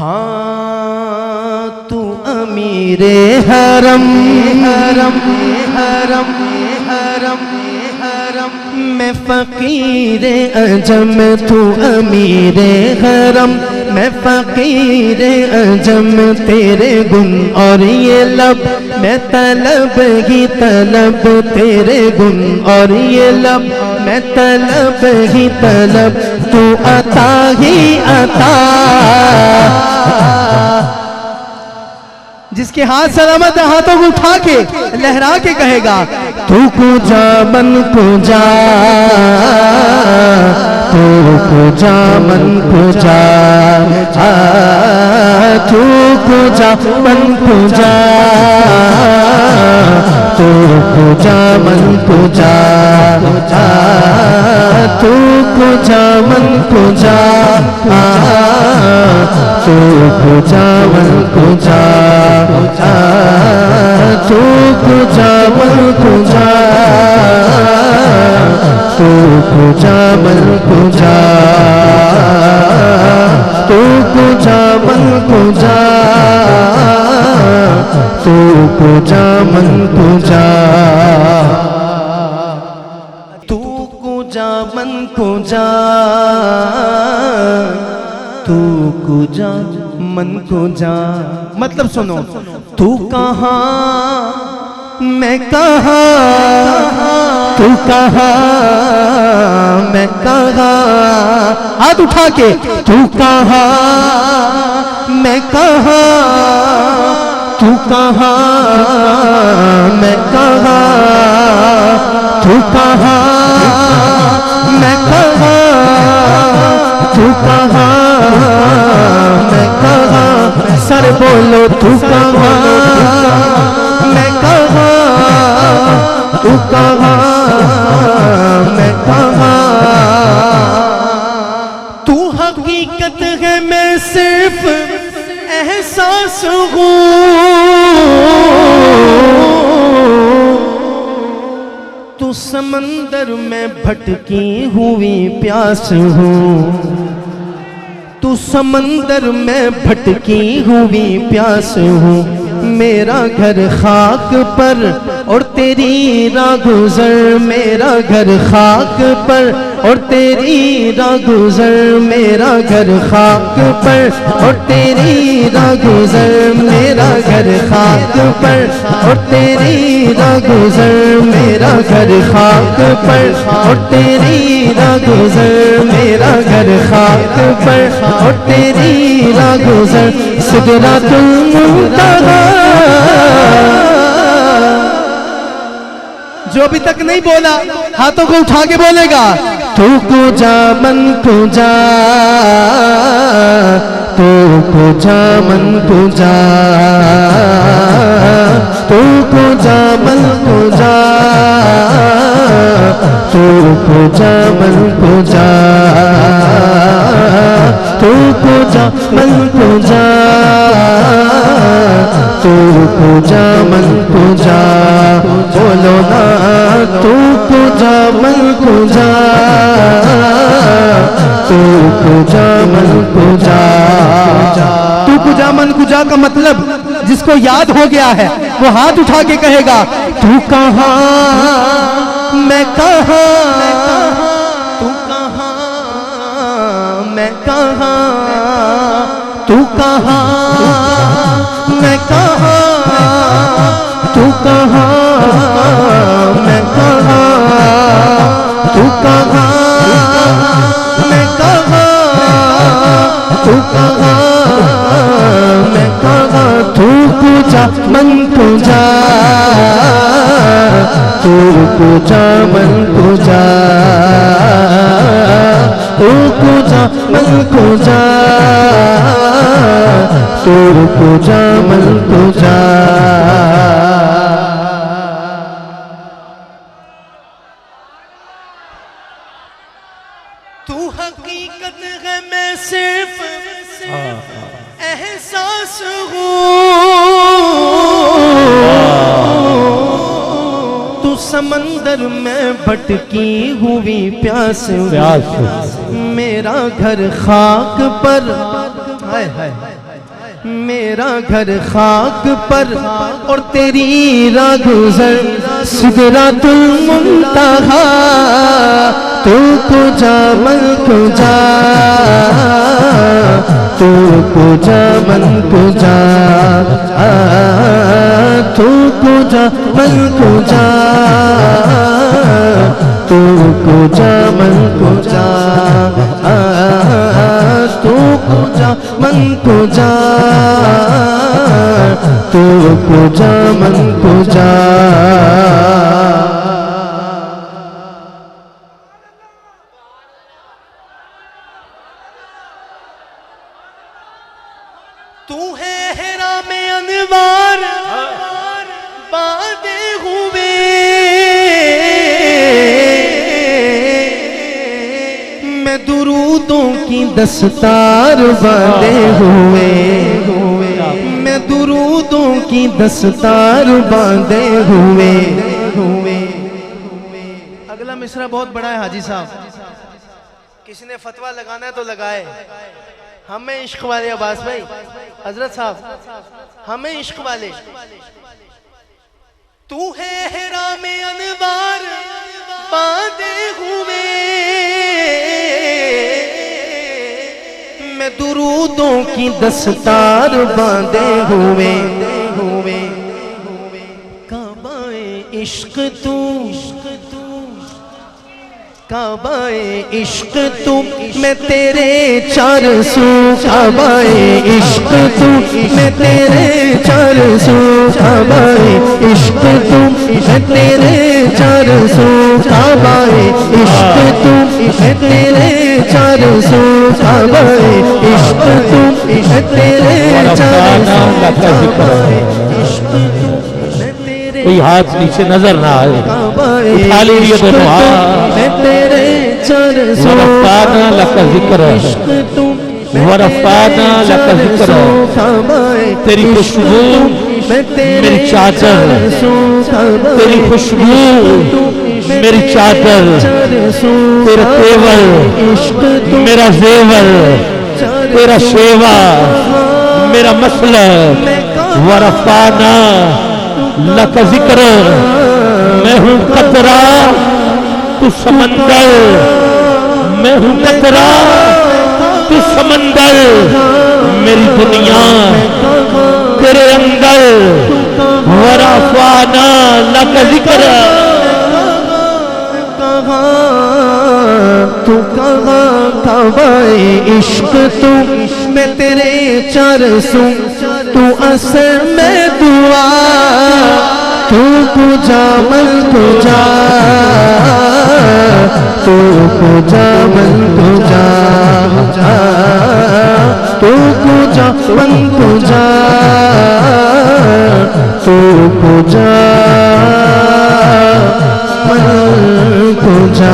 हाँ तू अमीरे हरम हरम हरम हरम हरम, मैं फकीरे अजम तू अमीरे हरम, मैं फकीरे अजम तेरे गुन और ये लब, मैं तलब ही तलब तेरे गुन और ये लब, मैं तलब ही तलब तू अता ही अता। जिसके हाथ सलामत है हाथों को उठा के लहरा के कहेगा तू कुजा मन कुजा, तू कुजा मन कुजा, तू कुजा मन कुजा, तू कुजा मन कुजा, तू कुजा मन कुजा, तू कुजा मन कुजा, तू कुजा मन कुजा, तू कुजा मन कुजा, तू कुजा मन कुजा, तू कुजा मन कुजा, तू कुजा मन कुजा, तू कुजा मन कुजा। मतलब सुनो, तू कहाँ मैं कहाँ, तू कहाँ मैं कहाँ, हाथ उठा के तू कहाँ मैं कहाँ, तू कहाँ मैं कहाँ, तू कहाँ मैं कहाँ, तू कहाँ मैं कहाँ, सर बोलो तू कहाँ मैं कहाँ, तू कहाँ मैं कहाँ। तू हकीकत है मैं सिर्फ एहसास हूँ, तू समंदर में भटकी हुई प्यास हूँ, तू समंदर में भटकी हुई प्यास हूँ, मेरा घर खाक पर और तेरी राह गुज़र, मेरा घर खाक पर और तेरी राह गुज़र, मेरा घर खाक पर और तेरी राह गुज़र, मेरा घर खाक पर और तेरी राह गुज़र, मेरा घर खाक पर और तेरी राह गुज़र, मेरा घर खाक पर और तेरी राह गुज़र। सिदरातुल मुंतहा, जो अभी तक नहीं बोला हाथों को उठा के बोलेगा तू कुजा मन कुजा, तू कुजा मन कुजा, तू कुजा मन कुजा, तू कुजा मन कुजा, तू कुजा मन कुजा, तू कुजा मन कुजा। बोलो ना तू कुजा मन कुजा, तू कुजा मन कुजा। तू कुजा मन कुजा का मतलब जिसको याद हो गया है वो हाथ उठा के कहेगा तू कहाँ मैं कहाँ, तू कहाँ मैं कहाँ, तू कहाँ मैं कहाँ, तू कहाँ मैं कहाँ, तू कहाँ मैं कहाँ, तू कहाँ मैं कहाँ। तू कुजा मन कुजा, तू कुजा मन कुजा, तू कुजा मन कुजा, तू कुजा मन कुजा। तू हकीकत है मैं सिर्फ एहसास हूँ, तू समंदर में भटकी हुई प्यास, मेरा घर खाक पर, हाय हाय मेरा घर खाक पर और तेरी राह गुज़र सिदरातुल मुंतहा। तू कुजा मन कुजा, तू कुजा मन कुजा, तू कुजा मन कुजा, तू कुजा मन कुजा, तू कुजा मन कुजा, तू कुजा मन कुजा। तू है हेरा में अनवार बांधे हुए, मैं दुरूदों की दस्तार बांधे हुए, मैं दुरूदों की दस्तार बांधे हुए। अगला मिसरा बहुत बड़ा है हाजी साहब, किसी ने फतवा लगाना है तो लगाए। हमें इश्क वाले अब्बास भाई हजरत साहब, हमें इश्क वाले। तू है हेरा में अनवार बांधे हुए, मैं दुरूदों की दस्तार बांधे हुए। काबाए इश्क तू, काबाए इश्क तू, मैं तेरे चार सू। काबाए इश्क तू, मैं तेरे चार सू। काबाए इश्क तू, मैं तेरे चार सू। काबाए इश्क तू, मैं तेरे चार सू। काबाए इश्क तू, मैं तेरे चार सू। काबाए इश्क तू, कोई हाथ नीचे नजर ना आए, उठा लीजिए दोनों हाथ। वरफ़ाना लका ज़िक्र, वरफ़ाना लका ज़िक्र। तेरी खुशबू मेरी चादर, तेरी खुशबू मेरी चादर, तेरा तेवर मेरा जेवर, तेरा शेवा मेरा मसला। वरफ़ाना लका ज़िक्र, मैं हूँ कतरा तू समंदर, मैं हूँ कतरा तू समंदर। मेरी दुनिया तेरे अंदर। वरफ़ाना लका ज़िक्र। तू कहाँ काबाए इश्क तू, मैं तेरे चार सू। तू असर में दुआ, तू पूजा मन पूजा, तू पूजा मन पूजा, तू पूजा मन पूजा, तू पूजा मन पूजा।